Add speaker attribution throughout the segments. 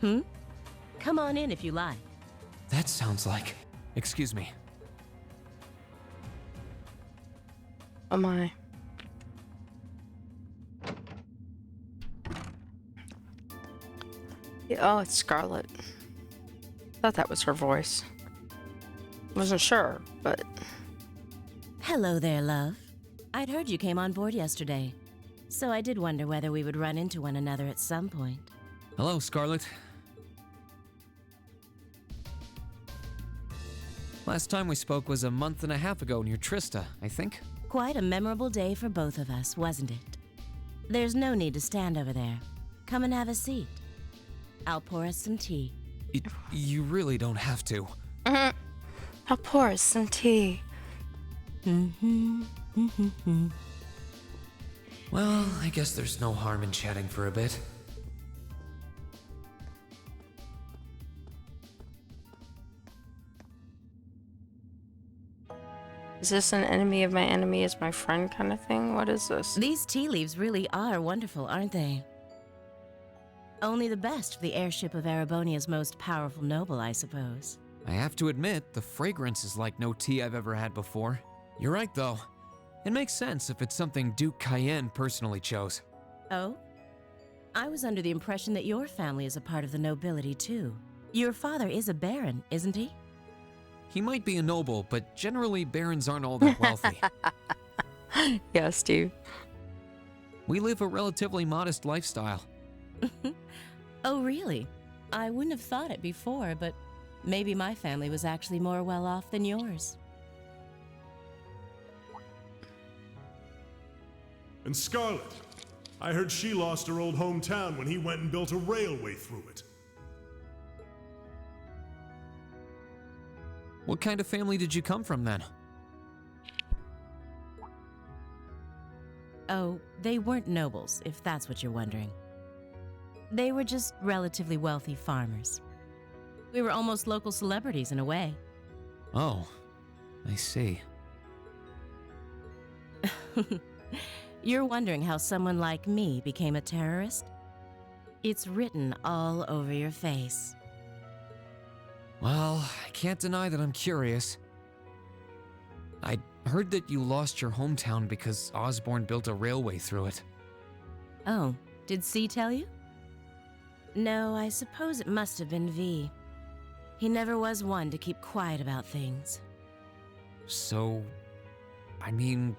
Speaker 1: Hmm? Come on in if you like.
Speaker 2: That sounds like... Excuse me.
Speaker 3: Oh my. Yeah, oh, it's Scarlet. Thought that was her voice. Wasn't sure, but...
Speaker 1: Hello there, love. I'd heard you came on board yesterday, so I did wonder whether we would run into one another at some point.
Speaker 2: Hello, Scarlet. Last time we spoke was a month and a half ago near Trista, I think.
Speaker 1: Quite a memorable day for both of us, wasn't it? There's no need to stand over there. Come and have a seat. I'll pour us some tea.
Speaker 2: You really don't have to.
Speaker 3: I'll pour us some tea.
Speaker 2: Well, I guess there's no harm in chatting for a bit.
Speaker 3: Is this an enemy of my enemy is my friend kind of thing? What is this?
Speaker 1: These tea leaves really are wonderful, aren't they? Only the best for the airship of Erebonia's most powerful noble, I suppose.
Speaker 2: I have to admit, the fragrance is like no tea I've ever had before. You're right, though. It makes sense if it's something Duke Cayenne personally chose.
Speaker 1: Oh? I was under the impression that your family is a part of the nobility, too. Your father is a baron, isn't he?
Speaker 2: He might be a noble, but generally barons aren't all that wealthy.
Speaker 3: Yeah, Steve.
Speaker 2: We live a relatively modest lifestyle.
Speaker 1: Oh, really? I wouldn't have thought it before, but maybe my family was actually more well off than yours.
Speaker 4: And Scarlet, I heard she lost her old hometown when he went and built a railway through it.
Speaker 2: What kind of family did you come from then?
Speaker 1: Oh, they weren't nobles, if that's what you're wondering. They were just relatively wealthy farmers. We were almost local celebrities in a way.
Speaker 2: Oh, I see.
Speaker 1: You're wondering how someone like me became a terrorist? It's written all over your face.
Speaker 2: Well, I can't deny that I'm curious. I heard that you lost your hometown because Osborne built a railway through it.
Speaker 1: Oh, did C tell you? No, I suppose it must have been V. He never was one to keep quiet about things.
Speaker 2: So, I mean,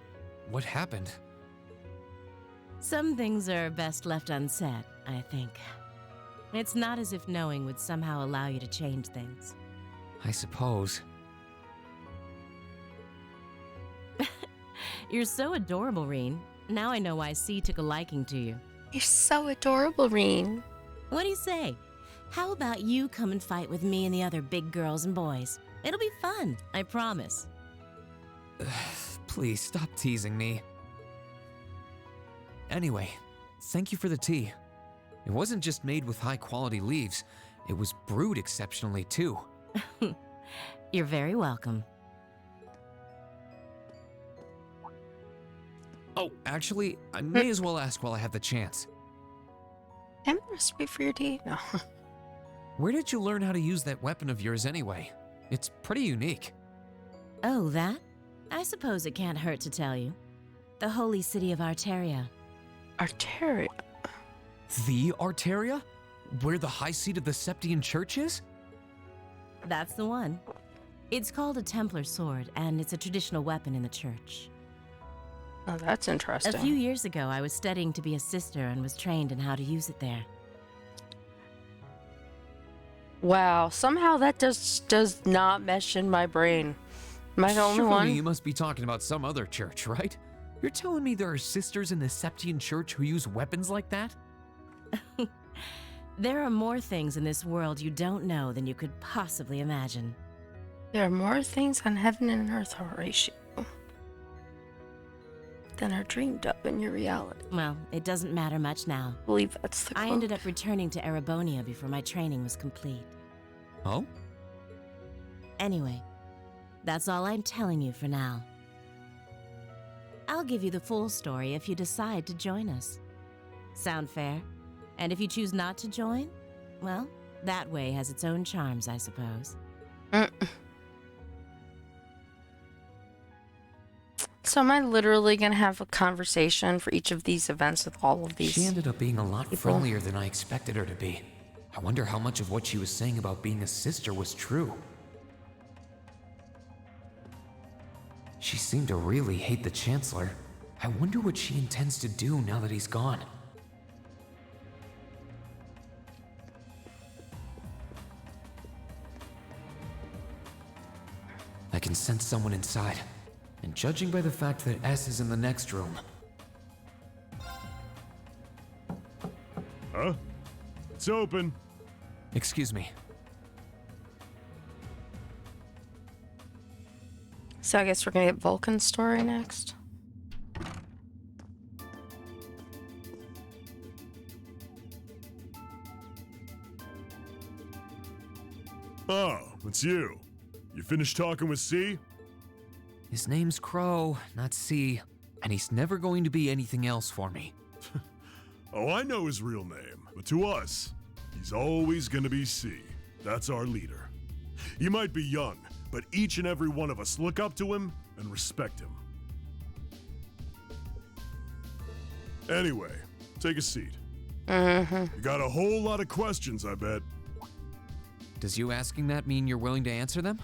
Speaker 2: what happened?
Speaker 1: Some things are best left unsaid, I think. It's not as if knowing would somehow allow you to change things.
Speaker 2: I suppose.
Speaker 1: You're so adorable, Reen. Now I know why C took a liking to you.
Speaker 3: You're so adorable, Reen.
Speaker 1: What do you say? How about you come and fight with me and the other big girls and boys? It'll be fun, I promise.
Speaker 2: Please stop teasing me. Anyway, thank you for the tea. It wasn't just made with high-quality leaves, it was brewed exceptionally too.
Speaker 1: You're very welcome.
Speaker 2: Oh, actually, I may as well ask while I have the chance.
Speaker 3: Am I recipe for your tea? No.
Speaker 2: Where did you learn how to use that weapon of yours anyway? It's pretty unique.
Speaker 1: Oh, that? I suppose it can't hurt to tell you. The holy city of Arteria.
Speaker 3: Arteria.
Speaker 2: The Arteria? Where the high seat of the Septian Church is?
Speaker 1: That's the one. It's called a Templar sword, and it's a traditional weapon in the church.
Speaker 3: Oh, that's interesting.
Speaker 1: A few years ago, I was studying to be a sister and was trained in how to use it there.
Speaker 3: Wow, somehow that does not mesh in my brain. Am I the only
Speaker 2: Surely
Speaker 3: one?
Speaker 2: you must be talking about some other church, right? You're telling me there are sisters in the Septian Church who use weapons like that?
Speaker 1: There are more things in this world you don't know than you could possibly imagine.
Speaker 3: There are more things on heaven and earth, Horatio, than are dreamed up in your reality.
Speaker 1: Well, it doesn't matter much now.
Speaker 3: I believe that's the
Speaker 1: I
Speaker 3: quote.
Speaker 1: ended up returning to Erebonia before my training was complete.
Speaker 2: Oh?
Speaker 1: Anyway, that's all I'm telling you for now. I'll give you the full story if you decide to join us. Sound fair? And if you choose not to join, well, That way has its own charms, I suppose.
Speaker 3: Mm. So am I literally gonna have a conversation for each of these events with all of these?
Speaker 2: She ended up being a lot
Speaker 3: people.
Speaker 2: friendlier than I expected her to be. I wonder how much of what she was saying about being a sister was true. She seemed to really hate the Chancellor. I wonder what she intends to do now that he's gone. I can sense someone inside, and judging by the fact that S is in the next room.
Speaker 4: Huh? It's open.
Speaker 2: Excuse me.
Speaker 3: So I guess we're gonna get Vulcan's story next.
Speaker 4: Oh, it's you. You finished talking with C?
Speaker 2: His name's Crow, not C, and he's never going to be anything else for me.
Speaker 4: Oh, I know his real name, but to us, he's always gonna be C. That's our leader. He might be young, but each and every one of us look up to him and respect him. Anyway, take a seat. You got a whole lot of questions, I bet.
Speaker 2: Does you asking that mean you're willing to answer them?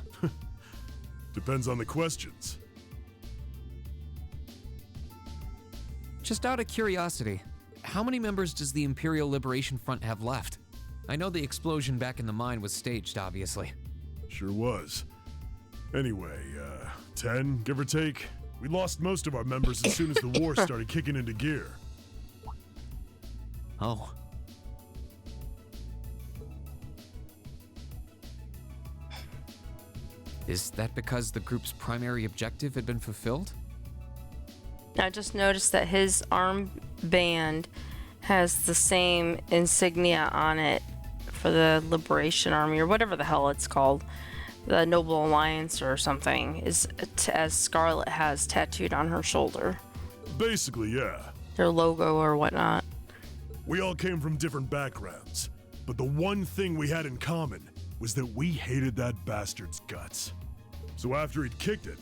Speaker 4: Depends on the questions.
Speaker 2: Just out of curiosity, how many members does the Imperial Liberation Front have left? I know the explosion back in the mine was staged, obviously.
Speaker 4: Sure was. Anyway, 10, give or take. We lost most of our members as soon as the war started kicking into gear.
Speaker 2: Oh. Is that because the group's primary objective had been fulfilled?
Speaker 3: I just noticed that his armband has the same insignia on it for the Liberation Army, or whatever the hell it's called. The Noble Alliance or something, is as Scarlet has tattooed on her shoulder.
Speaker 4: Basically, yeah.
Speaker 3: Their logo or whatnot.
Speaker 4: We all came from different backgrounds, but the one thing we had in common was that we hated that bastard's guts. So after he'd kicked it,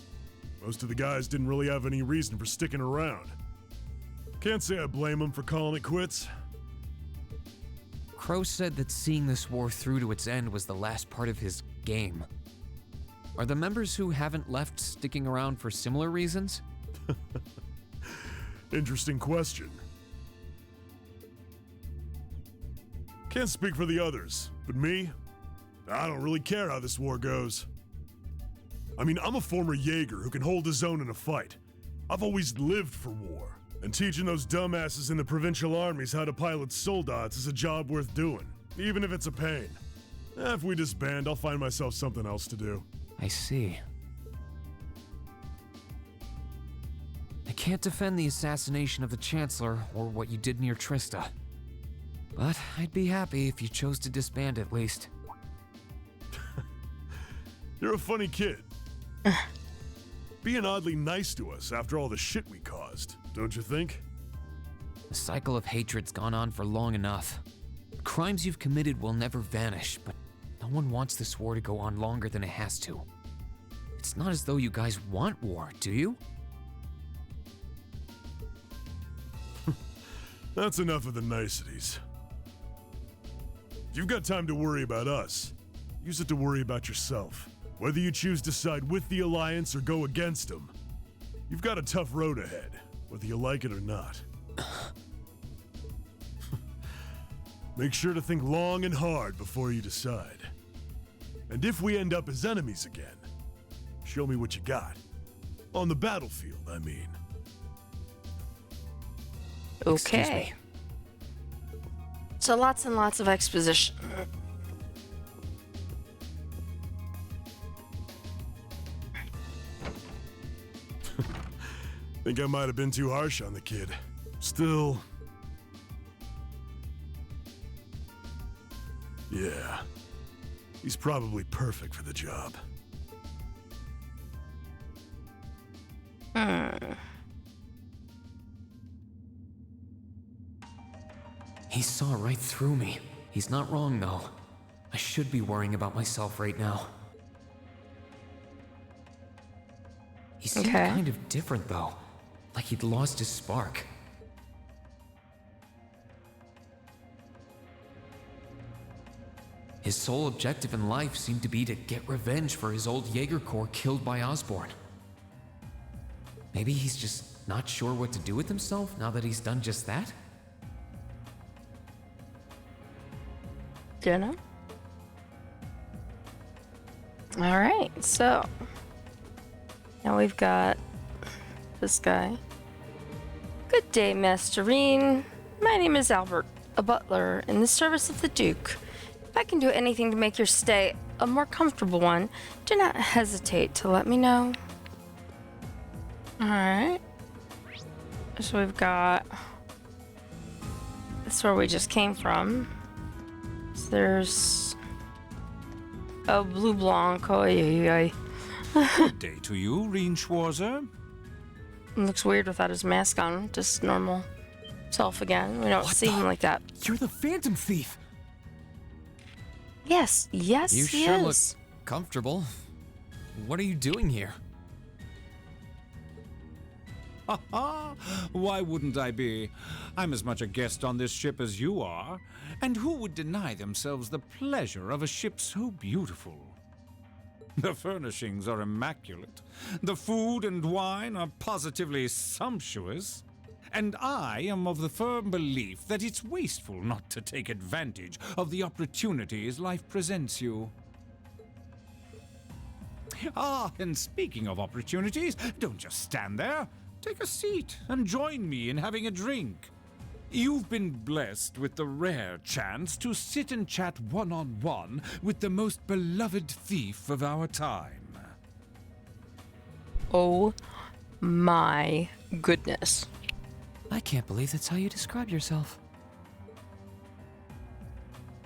Speaker 4: most of the guys didn't really have any reason for sticking around. Can't say I blame them for calling it quits.
Speaker 2: Crow said that seeing this war through to its end was the last part of his game. Are the members who haven't left sticking around for similar reasons?
Speaker 4: Interesting question. Can't speak for the others, but me, I don't really care how this war goes. I mean, I'm a former Jaeger who can hold his own in a fight. I've always lived for war, and teaching those dumbasses in the provincial armies how to pilot soldats is a job worth doing, even if it's a pain. If we disband, I'll find myself something else to do.
Speaker 2: I see. I can't defend the assassination of the Chancellor or what you did near Trista. But I'd be happy if you chose to disband at least.
Speaker 4: You're a funny kid. Being oddly nice to us after all the shit we caused, don't you think?
Speaker 2: The cycle of hatred's gone on for long enough. The crimes you've committed will never vanish, but no one wants this war to go on longer than it has to. It's not as though you guys want war, do you?
Speaker 4: That's enough of the niceties. If you've got time to worry about us, use it to worry about yourself. Whether you choose to side with the Alliance or go against them, you've got a tough road ahead, whether you like it or not. Make sure to think long and hard before you decide. And if we end up as enemies again, show me what you got. On the battlefield, I mean.
Speaker 2: Excuse
Speaker 3: Okay.
Speaker 2: me.
Speaker 3: So lots and lots of exposition.
Speaker 4: Think I might have been too harsh on the kid. Still... yeah. He's probably perfect for the job.
Speaker 2: He saw right through me. He's not wrong, though. I should be worrying about myself right now. He seemed
Speaker 3: Okay.
Speaker 2: kind of different though, like he'd lost his spark. His sole objective in life seemed to be to get revenge for his old Jaeger Corps killed by Osborn. Maybe he's just not sure what to do with himself now that he's done just that?
Speaker 3: Dinner. All right, so now we've got this guy. Good day, Masterine. My name is Albert, a butler in the service of the Duke. If I can do anything to make your stay a more comfortable one, do not hesitate to let me know. All right. So we've got. That's where we just came from. So there's a blue blanc. Oh, yeah.
Speaker 5: Good day to you, Reen Schwarzer.
Speaker 3: Looks weird without his mask on. Just normal self again. We don't
Speaker 2: What
Speaker 3: see
Speaker 2: the-
Speaker 3: him like that.
Speaker 2: You're the Phantom Thief!
Speaker 3: Yes, yes,
Speaker 2: You
Speaker 3: he
Speaker 2: sure
Speaker 3: is.
Speaker 2: look comfortable. What are you doing here?
Speaker 5: Ha ha! Why wouldn't I be? I'm as much a guest on this ship as you are. And who would deny themselves the pleasure of a ship so beautiful? The furnishings are immaculate. The food and wine are positively sumptuous. And I am of the firm belief that it's wasteful not to take advantage of the opportunities life presents you. Ah, and speaking of opportunities, don't just stand there. Take a seat and join me in having a drink. You've been blessed with the rare chance to sit and chat one-on-one with the most beloved thief of our time.
Speaker 3: Oh my goodness.
Speaker 2: I can't believe that's how you describe yourself.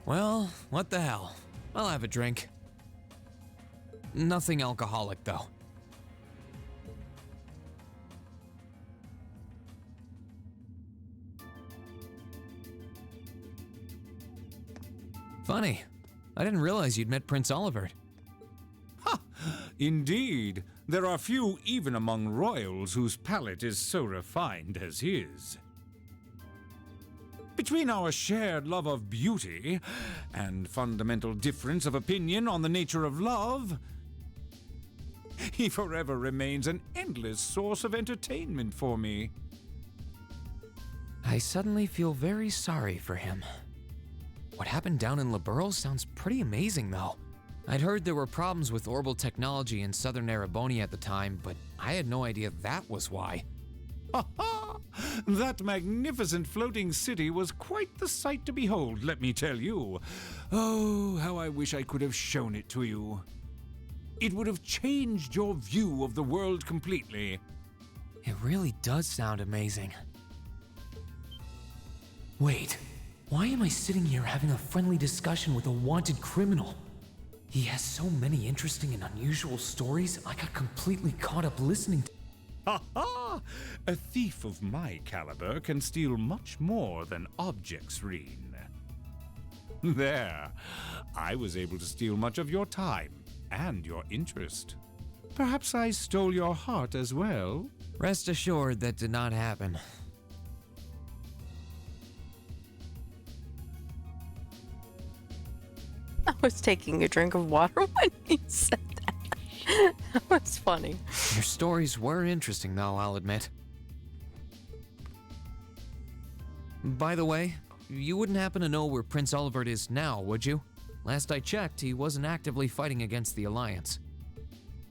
Speaker 2: Well, what the hell? I'll have a drink. Nothing alcoholic, though. Funny. I didn't realize you'd met Prince Olivert.
Speaker 5: Ha! Indeed, there are few even among royals whose palate is so refined as his. Between our shared love of beauty and fundamental difference of opinion on the nature of love, he forever remains an endless source of entertainment for me.
Speaker 2: I suddenly feel very sorry for him. What happened down in Liberl sounds pretty amazing, though. I'd heard there were problems with orbital technology in southern Erebonia at the time, but I had no idea that was why.
Speaker 5: Ha ha! That magnificent floating city was quite the sight to behold, let me tell you. Oh, how I wish I could have shown it to you. It would have changed your view of the world completely.
Speaker 2: It really does sound amazing. Wait, why am I sitting here having a friendly discussion with a wanted criminal? He has so many interesting and unusual stories, I got completely caught up listening to.
Speaker 5: Ha ha! A thief of my caliber can steal much more than objects, Reen. There, I was able to steal much of your time and your interest. Perhaps I stole your heart as well?
Speaker 2: Rest assured that did not happen.
Speaker 3: I was taking a drink of water when he said that. That was funny.
Speaker 2: Your stories were interesting, though, I'll admit. By the way, you wouldn't happen to know where Prince Olivert is now, would you? Last I checked, he wasn't actively fighting against the Alliance.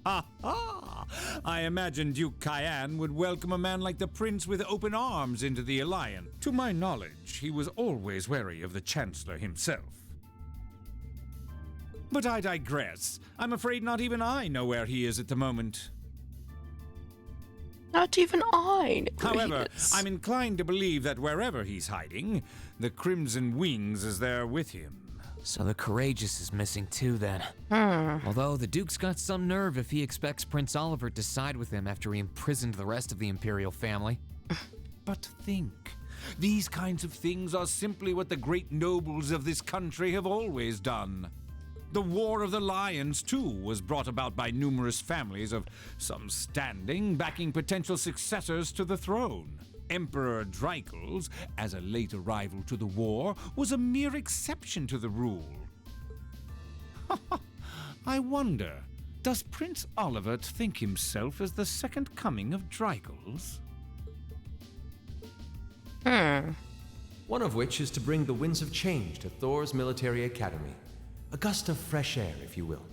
Speaker 5: Ha ha! I imagine Duke Cayenne would welcome a man like the Prince with open arms into the Alliance. To my knowledge, he was always wary of the Chancellor himself. But I digress. I'm afraid not even I know where he is at the moment.
Speaker 3: Not even I know where he
Speaker 5: However,
Speaker 3: is.
Speaker 5: I'm inclined to believe that wherever he's hiding, the Crimson Wings is there with him.
Speaker 2: So the Courageous is missing too, then. Although the Duke's got some nerve if he expects Prince Olivert to side with him after he imprisoned the rest of the Imperial family.
Speaker 5: But think, these kinds of things are simply what the great nobles of this country have always done. The War of the Lions, too, was brought about by numerous families of some standing backing potential successors to the throne. Emperor Dreikels, as a late arrival to the war, was a mere exception to the rule. I wonder, does Prince Olivert think himself as the second coming of Dreikels?
Speaker 6: One of which is to bring the winds of change to Thor's military academy. A gust of fresh air, if you will.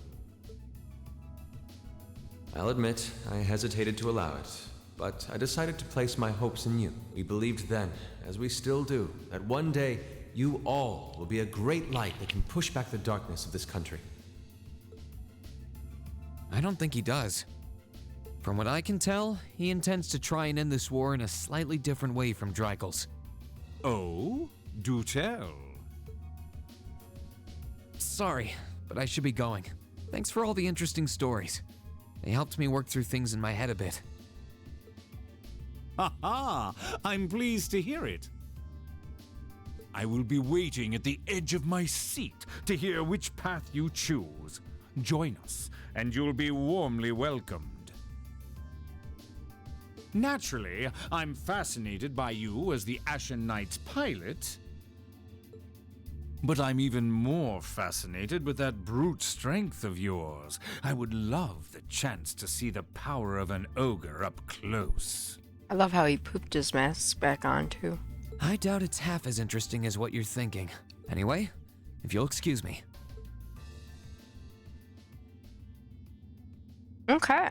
Speaker 6: I'll admit, I hesitated to allow it, but I decided to place my hopes in you. We believed then, as we still do, that one day you all will be a great light that can push back the darkness of this country.
Speaker 2: I don't think he does. From what I can tell, he intends to try and end this war in a slightly different way from Dreikels.
Speaker 5: Oh? Do tell.
Speaker 2: Sorry, but I should be going. Thanks for all the interesting stories. They helped me work through things in my head a bit.
Speaker 5: Ha ha! I'm pleased to hear it. I will be waiting at the edge of my seat to hear which path you choose. Join us, and you'll be warmly welcomed. Naturally, I'm fascinated by you as the Ashen Knight's pilot. But I'm even more fascinated with that brute strength of yours. I would love the chance to see the power of an ogre up close.
Speaker 3: I love how he pooped his mask back on, too.
Speaker 2: I doubt it's half as interesting as what you're thinking. Anyway, if you'll excuse me.
Speaker 3: Okay.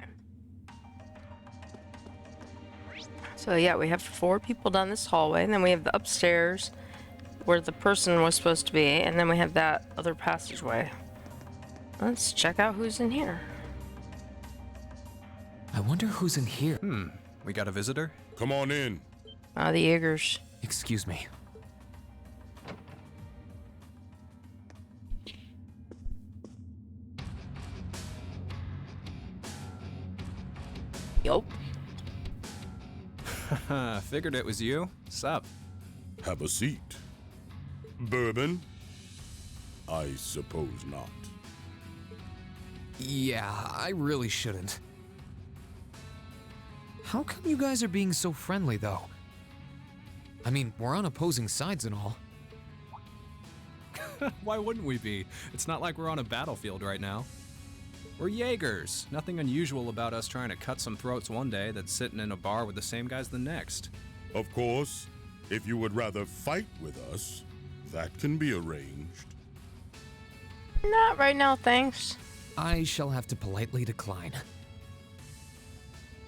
Speaker 3: So yeah, we have 4 people down this hallway, and then we have the upstairs where the person was supposed to be, and then we have that other passageway. Let's check out who's in here.
Speaker 2: I wonder who's in here.
Speaker 7: We got a visitor?
Speaker 4: Come on in.
Speaker 3: The Jaegers.
Speaker 2: Excuse me.
Speaker 3: Yup.
Speaker 7: Figured it was you. Sup?
Speaker 4: Have a seat. Bourbon? I suppose not.
Speaker 2: Yeah, I really shouldn't. How come you guys are being so friendly, though? I mean, we're on opposing sides and all.
Speaker 7: Why wouldn't we be? It's not like we're on a battlefield right now. We're Jaegers. Nothing unusual about us trying to cut some throats one day that's sitting in a bar with the same guys the next.
Speaker 4: Of course, if you would rather fight with us, that can be arranged.
Speaker 3: Not right now, thanks.
Speaker 2: I shall have to politely decline.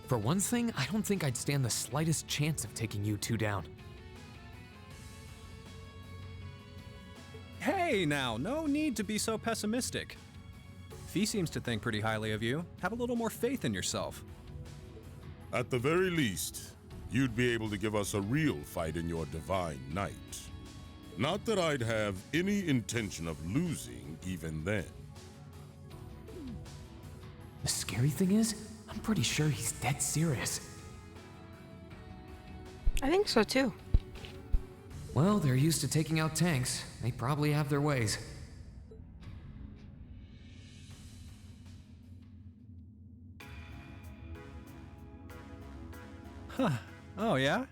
Speaker 2: For one thing, I don't think I'd stand the slightest chance of taking you two down.
Speaker 7: Hey now, no need to be so pessimistic. Fee seems to think pretty highly of you. Have a little more faith in yourself.
Speaker 4: At the very least, you'd be able to give us a real fight in your divine night. Not that I'd have any intention of losing even then.
Speaker 2: The scary thing is, I'm pretty sure he's dead serious.
Speaker 3: I think so too.
Speaker 2: Well, they're used to taking out tanks. They probably have their ways.
Speaker 7: Oh yeah?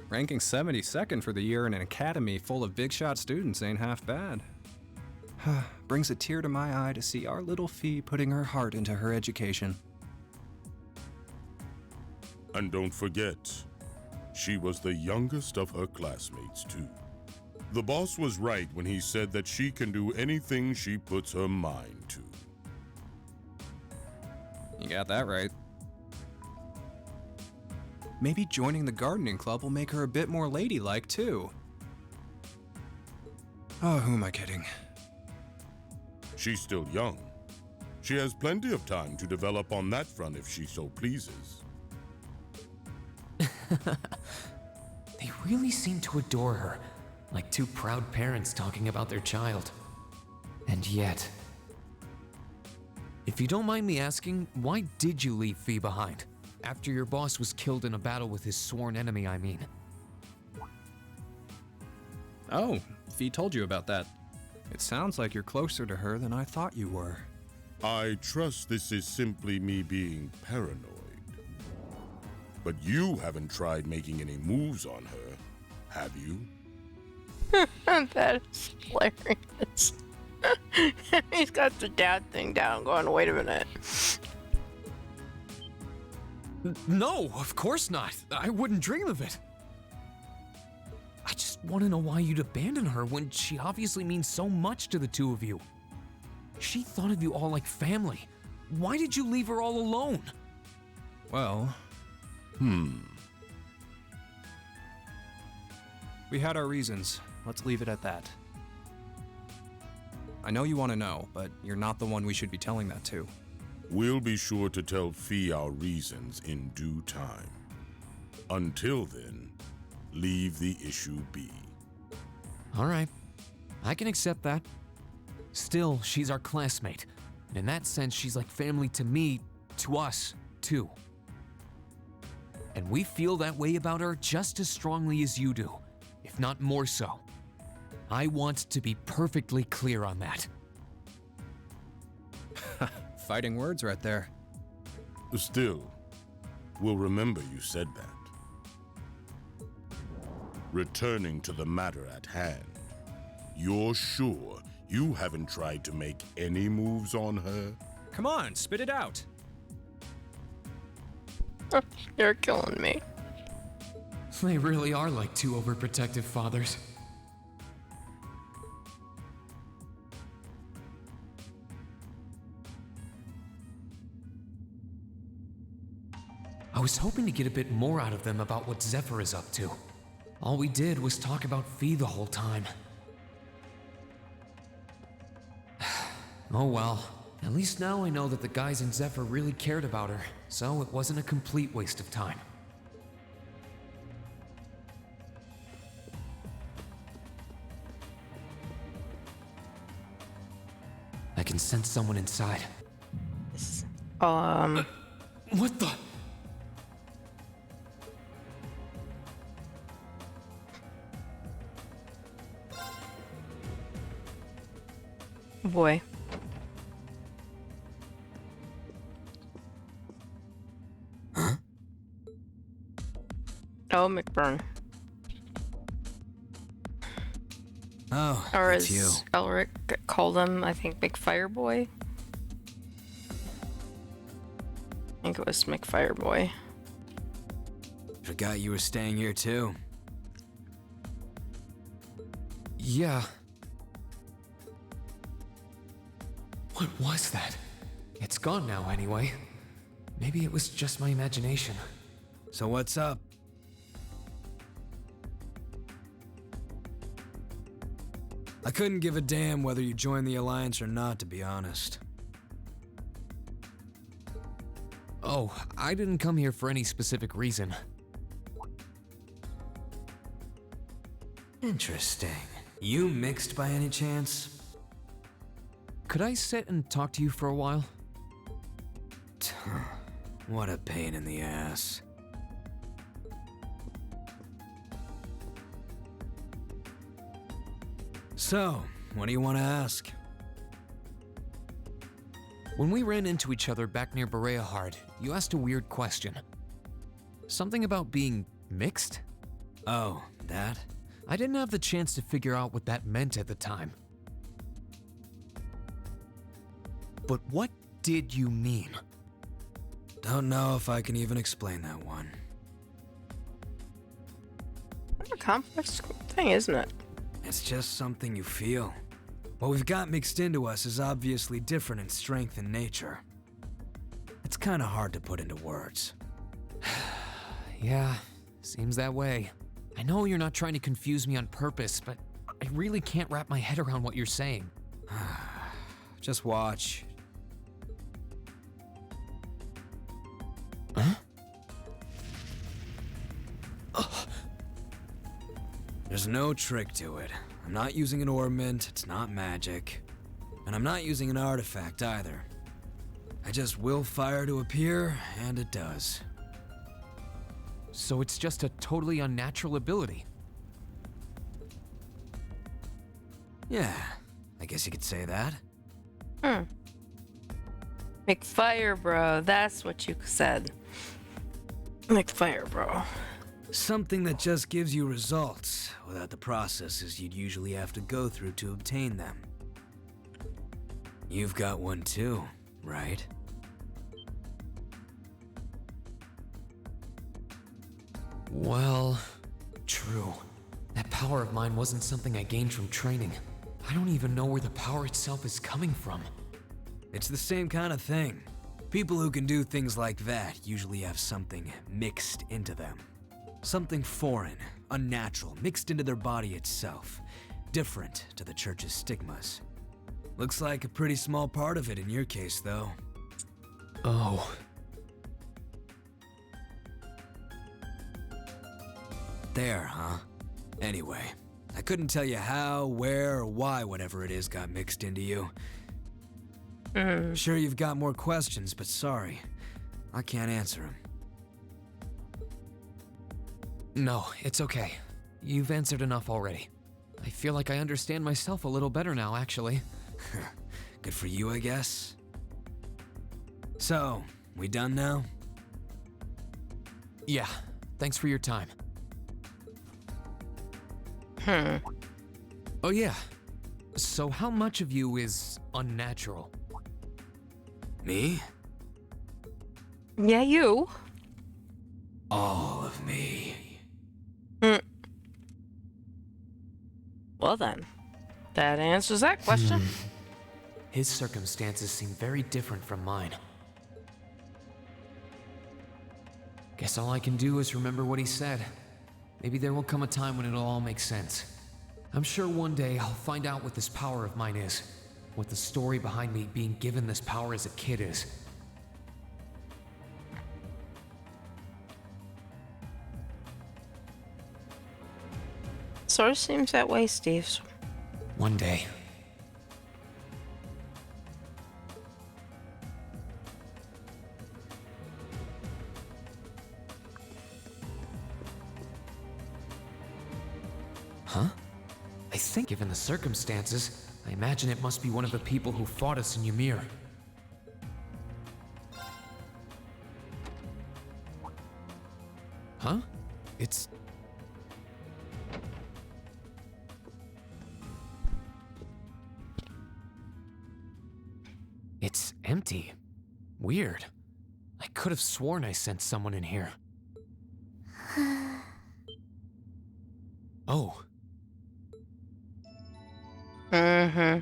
Speaker 7: Ranking 72nd for the year in an academy full of big shot students ain't half bad. Brings a tear to my eye to see our little Fee putting her heart into her education.
Speaker 4: And don't forget, she was the youngest of her classmates, too. The boss was right when he said that she can do anything she puts her mind to.
Speaker 7: You got that right. Maybe joining the gardening club will make her a bit more ladylike, too. Oh, who am I kidding?
Speaker 4: She's still young. She has plenty of time to develop on that front if she so pleases.
Speaker 2: They really seem to adore her, like two proud parents talking about their child. And yet... If you don't mind me asking, why did you leave Fee behind? After your boss was killed in a battle with his sworn enemy, I mean.
Speaker 7: Oh, Fee told you about that. It sounds like you're closer to her than I thought you were.
Speaker 8: I trust this is simply me being paranoid. But you haven't tried making any moves on her, have you?
Speaker 3: That is hilarious. He's got the dad thing down going, wait a minute.
Speaker 2: No, of course not. I wouldn't dream of it. I just want to know why you'd abandon her when she obviously means so much to the two of you. She thought of you all like family. Why did you leave her all alone?
Speaker 7: Well, we had our reasons. Let's leave it at that. I know you want to know, but you're not the one we should be telling that to.
Speaker 8: We'll be sure to tell Fee our reasons in due time. Until then, leave the issue be.
Speaker 2: All right, I can accept that. Still, she's our classmate, and in that sense, she's like family to me, to us, too. And we feel that way about her just as strongly as you do, if not more so. I want to be perfectly clear on that.
Speaker 7: Fighting words right there.
Speaker 8: Still, we'll remember you said that. Returning to the matter at hand, you're sure you haven't tried to make any moves on her?
Speaker 7: Come on, spit it out.
Speaker 3: You're killing me.
Speaker 2: They really are like two overprotective fathers. I was hoping to get a bit more out of them about what Zephyr is up to. All we did was talk about Fee the whole time. Oh well. At least now I know that the guys in Zephyr really cared about her, so it wasn't a complete waste of time. I can sense someone inside. What the?
Speaker 3: Boy.
Speaker 2: Huh?
Speaker 3: Oh, McBurn.
Speaker 9: Oh,
Speaker 3: Or
Speaker 9: it's
Speaker 3: as
Speaker 9: you.
Speaker 3: Elric called him, I think, McFireboy. I think it was McFireboy.
Speaker 9: Forgot you were staying here too.
Speaker 2: Yeah. What was that? It's gone now anyway. Maybe it was just my imagination.
Speaker 9: So what's up? I couldn't give a damn whether you joined the Alliance or not, to be honest.
Speaker 2: Oh, I didn't come here for any specific reason.
Speaker 9: Interesting. You mixed by any chance?
Speaker 2: Could I sit and talk to you for a while?
Speaker 9: What a pain in the ass. So, what do you want to ask?
Speaker 2: When we ran into each other back near Bereahard, you asked a weird question. Something about being mixed?
Speaker 9: Oh, that?
Speaker 2: I didn't have the chance to figure out what that meant at the time. But what did you mean?
Speaker 9: Don't know if I can even explain that one.
Speaker 3: What a complex thing, isn't it?
Speaker 9: It's just something you feel. What we've got mixed into us is obviously different in strength and nature. It's kinda hard to put into words.
Speaker 2: Yeah, seems that way. I know you're not trying to confuse me on purpose, but I really can't wrap my head around what you're saying.
Speaker 9: Just watch.
Speaker 2: Huh?
Speaker 9: There's no trick to it. I'm not using an ornament, it's not magic. And I'm not using an artifact either. I just will fire to appear, and it does.
Speaker 2: So it's just a totally unnatural ability.
Speaker 9: Yeah, I guess you could say that.
Speaker 3: McFire, bro. That's what you said. McFire, bro.
Speaker 9: Something that just gives you results without the processes you'd usually have to go through to obtain them. You've got one too, right?
Speaker 2: Well, true. That power of mine wasn't something I gained from training. I don't even know where the power itself is coming from.
Speaker 9: It's the same kind of thing. People who can do things like that usually have something mixed into them. Something foreign, unnatural, mixed into their body itself. Different to the church's stigmas. Looks like a pretty small part of it in your case, though.
Speaker 2: Oh.
Speaker 9: There, huh? Anyway, I couldn't tell you how, where, or why whatever it is got mixed into you. Sure you've got more questions, but sorry. I can't answer them.
Speaker 2: No, it's okay. You've answered enough already. I feel like I understand myself a little better now, actually.
Speaker 9: Good for you, I guess. So, we done now?
Speaker 2: Yeah, thanks for your time. Oh yeah. So how much of you is unnatural?
Speaker 9: Me?
Speaker 3: Yeah, you.
Speaker 9: All of me.
Speaker 3: Well then, that answers that question.
Speaker 2: His circumstances seem very different from mine. Guess all I can do is remember what he said. Maybe there will come a time when it'll all make sense. I'm sure one day I'll find out what this power of mine is. What the story behind me being given this power as a kid is.
Speaker 3: Sort of seems that way, Steve.
Speaker 2: One day. Huh? I think given the circumstances, I imagine it must be one of the people who fought us in Ymir. Huh? It's empty. Weird. I could have sworn I sent someone in here. Oh.
Speaker 3: I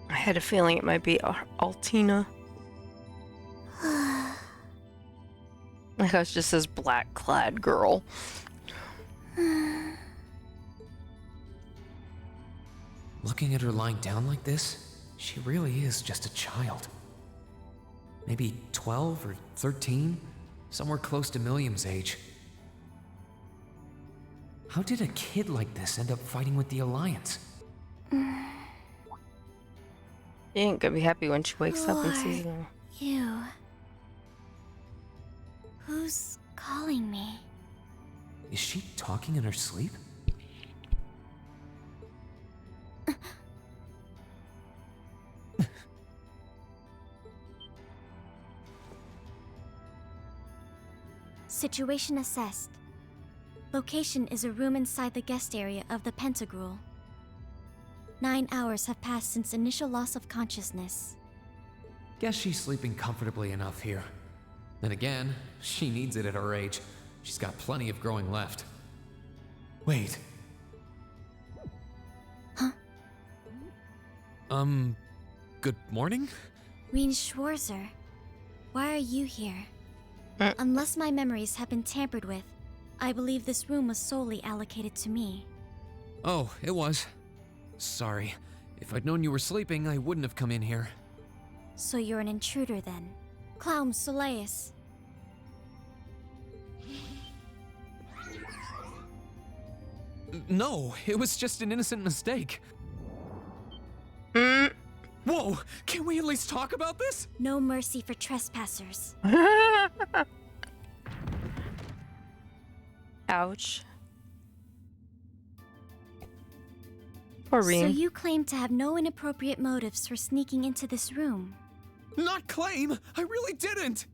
Speaker 3: had a feeling it might be Altina. Like it's just this black-clad girl.
Speaker 2: Looking at her lying down like this, she really is just a child. Maybe 12 or 13, somewhere close to Milliam's age. How did a kid like this end up fighting with the Alliance?
Speaker 3: She ain't gonna be happy when she wakes up and sees them.
Speaker 10: You. Who's calling me?
Speaker 2: Is she talking in her sleep?
Speaker 10: Situation assessed. Location is a room inside the guest area of the Pentagrule. 9 hours have passed since initial loss of consciousness.
Speaker 2: Guess she's sleeping comfortably enough here. Then again, she needs it at her age. She's got plenty of growing left. Wait.
Speaker 10: Huh?
Speaker 2: Good morning?
Speaker 10: Reen Schwarzer, why are you here? Unless my memories have been tampered with, I believe this room was solely allocated to me.
Speaker 2: Oh, it was. Sorry. If I'd known you were sleeping, I wouldn't have come in here.
Speaker 10: So you're an intruder then? Clown Soleus.
Speaker 2: No, it was just an innocent mistake. Whoa, can we at least talk about this?
Speaker 10: No mercy for trespassers.
Speaker 3: Ouch. Poor
Speaker 10: So
Speaker 3: Reem.
Speaker 10: you claim to have no inappropriate motives for sneaking into this room.
Speaker 2: Not claim! I really didn't!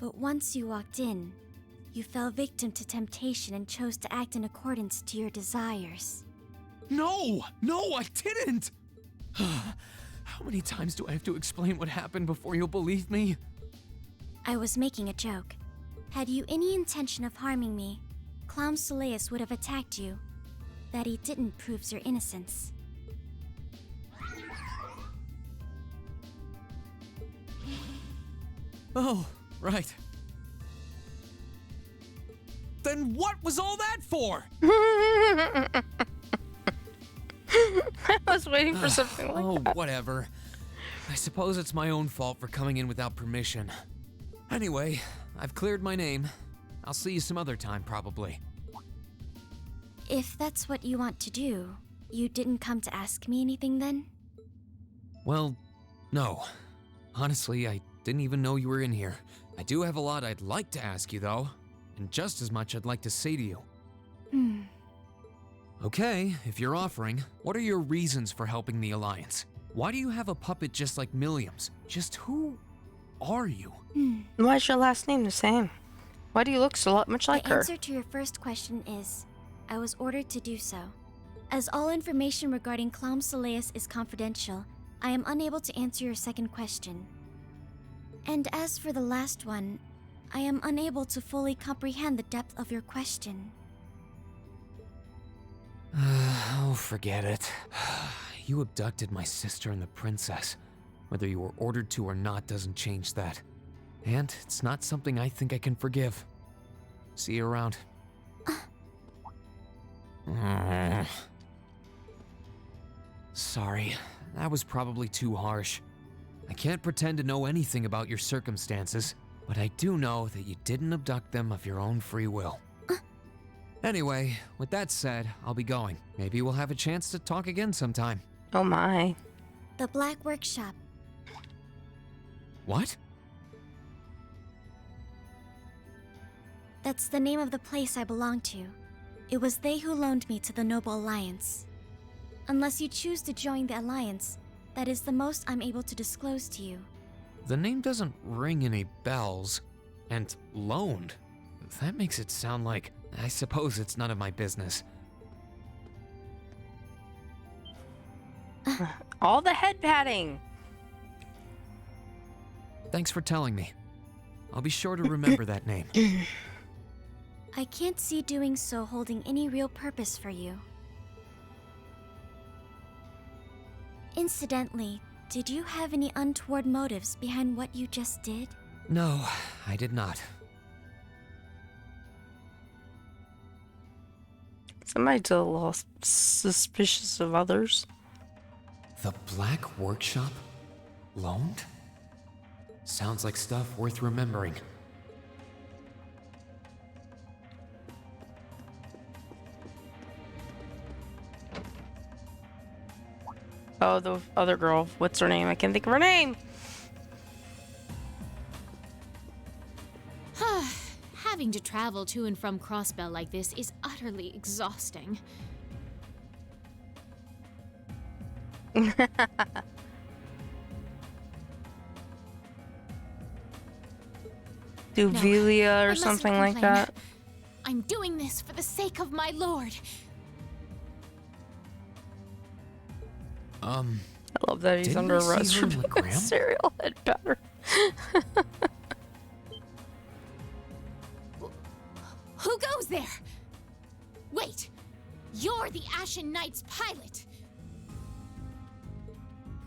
Speaker 10: But once you walked in, you fell victim to temptation and chose to act in accordance to your desires.
Speaker 2: No, I didn't! How many times do I have to explain what happened before you'll believe me?
Speaker 10: I was making a joke. Had you any intention of harming me, Clown Soleus would have attacked you. That he didn't proves your innocence.
Speaker 2: Oh, right. Then what was all that for?
Speaker 3: I was waiting for something like that.
Speaker 2: Whatever. I suppose it's my own fault for coming in without permission. Anyway, I've cleared my name. I'll see you some other time, probably.
Speaker 10: If that's what you want to do, you didn't come to ask me anything then?
Speaker 2: Well, no. Honestly, I didn't even know you were in here. I do have a lot I'd like to ask you, though, and just as much I'd like to say to you. Okay, if you're offering, what are your reasons for helping the Alliance? Why do you have a puppet just like Milliam's? Just who are you?
Speaker 3: Why is your last name the same? Why do you look so much like
Speaker 10: The
Speaker 3: her?
Speaker 10: answer to your first question is, I was ordered to do so. As all information regarding Clown Soleus is confidential, I am unable to answer your second question. And as for the last one, I am unable to fully comprehend the depth of your question.
Speaker 2: Oh, forget it. You abducted my sister and the princess. Whether you were ordered to or not doesn't change that. And it's not something I think I can forgive. See you around. Sorry, that was probably too harsh. I can't pretend to know anything about your circumstances, but I do know that you didn't abduct them of your own free will. Anyway, with that said, I'll be going. Maybe we'll have a chance to talk again sometime.
Speaker 3: Oh my.
Speaker 10: The Black Workshop.
Speaker 2: What?
Speaker 10: That's the name of the place I belong to. It was they who loaned me to the Noble Alliance. Unless you choose to join the Alliance, that is the most I'm able to disclose to you.
Speaker 2: The name doesn't ring any bells. And loaned? That makes it sound like, I suppose it's none of my business.
Speaker 3: All the head patting.
Speaker 2: Thanks for telling me. I'll be sure to remember that name.
Speaker 10: I can't see doing so holding any real purpose for you. Incidentally, did you have any untoward motives behind what you just did?
Speaker 2: No, I did not.
Speaker 3: Somebody's a little suspicious of others.
Speaker 2: The Black Workshop? Loaned? Sounds like stuff worth remembering.
Speaker 3: Oh, the other girl. What's her name? I can't think of her name.
Speaker 11: Having to travel to and from Crossbell like this is utterly exhausting.
Speaker 3: Duvelia
Speaker 11: I
Speaker 3: or
Speaker 11: mustn't
Speaker 3: something like
Speaker 11: complain.
Speaker 3: that.
Speaker 11: I'm doing this for the sake of my lord.
Speaker 3: I love that he's
Speaker 2: Didn't
Speaker 3: under
Speaker 2: we see
Speaker 3: arrest
Speaker 2: her
Speaker 3: for
Speaker 2: in
Speaker 3: being
Speaker 2: the
Speaker 3: a
Speaker 2: gram?
Speaker 3: serial head pattern.
Speaker 11: Who goes there? Wait, you're the Ashen Knight's pilot.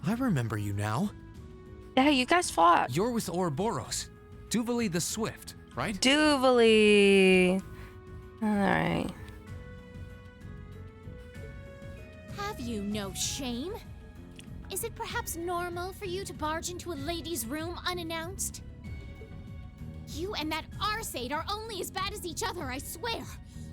Speaker 2: I remember you now.
Speaker 3: Yeah, you guys fought.
Speaker 2: You're with Ouroboros. Duvali the Swift, right?
Speaker 3: Duvali. Alright.
Speaker 11: Have you no shame? Is it perhaps normal for you to barge into a lady's room unannounced? You and that Arseid are only as bad as each other, I swear.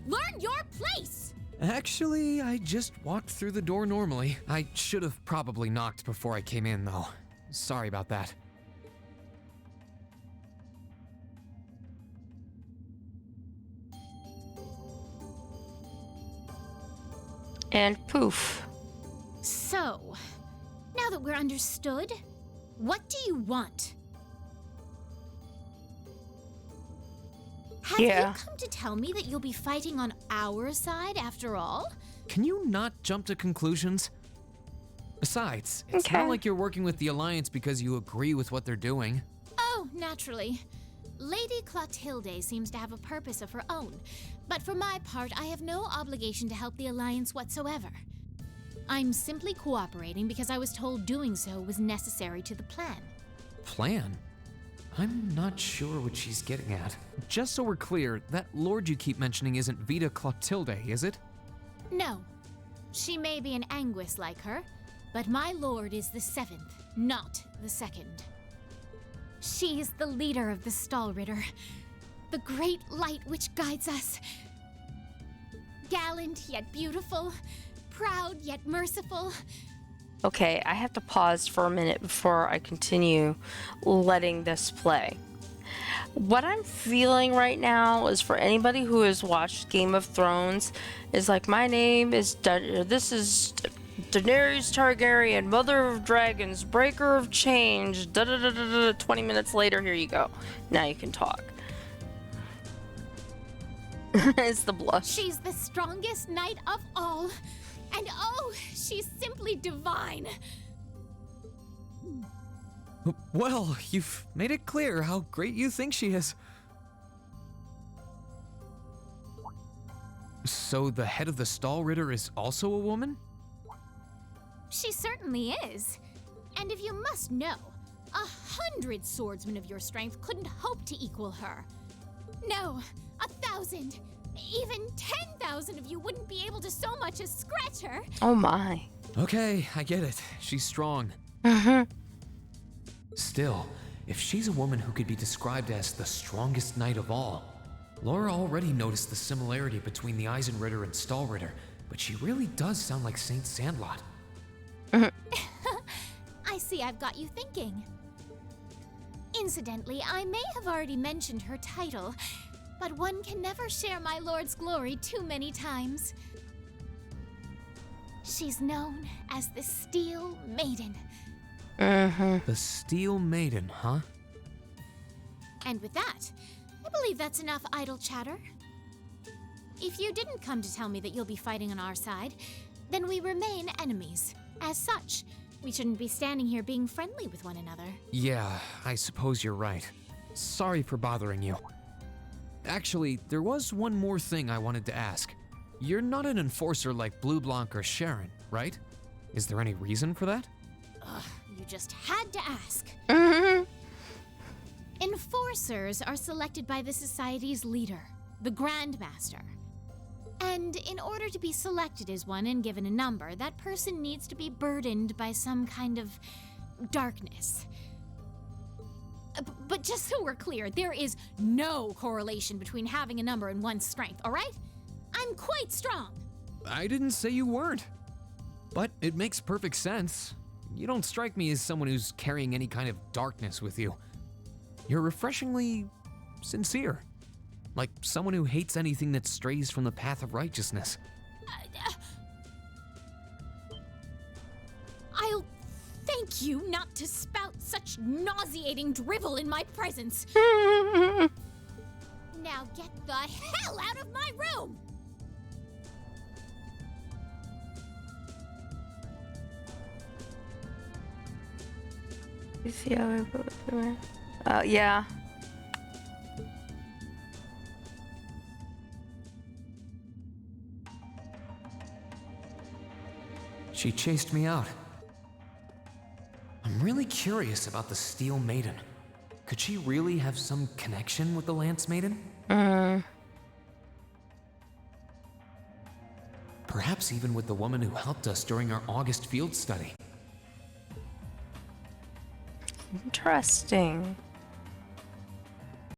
Speaker 11: Learn your place!
Speaker 2: Actually, I just walked through the door normally. I should have probably knocked before I came in, though. Sorry about that.
Speaker 3: And poof.
Speaker 11: So, now that we're understood, what do you want? Have you come to tell me that you'll be fighting on our side after all?
Speaker 2: Can you not jump to conclusions? Besides, it's not like you're working with the Alliance because you agree with what they're doing.
Speaker 11: Oh, naturally. Lady Clotilde seems to have a purpose of her own, but for my part, I have no obligation to help the Alliance whatsoever. I'm simply cooperating because I was told doing so was necessary to the plan.
Speaker 2: Plan? I'm not sure what she's getting at. Just so we're clear, that lord you keep mentioning isn't Vita Clotilde, is it?
Speaker 11: No. She may be an Anguis like her, but my lord is the 7th, not the 2nd. She is the leader of the Stallritter, the great light which guides us. Gallant yet beautiful, proud yet merciful.
Speaker 3: Okay, I have to pause for a minute before I continue letting this play. What I'm feeling right now is, for anybody who has watched Game of Thrones, is like, my name is this is Daenerys Targaryen, Mother of Dragons, Breaker of Change, 20 minutes later, here you go. Now you can talk. It's the blush.
Speaker 11: She's the strongest knight of all. And oh, she's simply divine.
Speaker 2: Well, you've made it clear how great you think she is. So the head of the Stallritter is also a woman?
Speaker 11: She certainly is. And if you must know, 100 swordsmen of your strength couldn't hope to equal her. No, 1,000, even 10,000 of you wouldn't be able to so much as scratch her.
Speaker 3: Oh my.
Speaker 2: Okay, I get it. She's strong. Still, if she's a woman who could be described as the strongest knight of all, Laura already noticed the similarity between the Eisenritter and Stallritter, but she really does sound like Saint Sandlot.
Speaker 11: I see I've got you thinking. Incidentally, I may have already mentioned her title, but one can never share my lord's glory too many times. She's known as the Steel Maiden.
Speaker 2: The Steel Maiden, huh?
Speaker 11: And with that, I believe that's enough idle chatter. If you didn't come to tell me that you'll be fighting on our side, then we remain enemies. As such, we shouldn't be standing here being friendly with one another.
Speaker 2: Yeah, I suppose you're right. Sorry for bothering you. Actually, there was one more thing I wanted to ask. You're not an enforcer like Blue Blanc or Sharon, right? Is there any reason for that?
Speaker 11: Ugh, you just had to ask. Enforcers are selected by the Society's leader, the Grandmaster. And in order to be selected as one and given a number, that person needs to be burdened by some kind of darkness. But just so we're clear, there is no correlation between having a number and one's strength, all right? I'm quite strong.
Speaker 2: I didn't say you weren't. But it makes perfect sense. You don't strike me as someone who's carrying any kind of darkness with you. You're refreshingly sincere. Like someone who hates anything that strays from the path of righteousness.
Speaker 11: I'll thank you not to spout such nauseating drivel in my presence. Now get the hell out of my room!
Speaker 3: You see how I put it? Yeah.
Speaker 2: She chased me out. I'm really curious about the Steel Maiden. Could she really have some connection with the Lance Maiden? Perhaps even with the woman who helped us during our August field study.
Speaker 3: Interesting.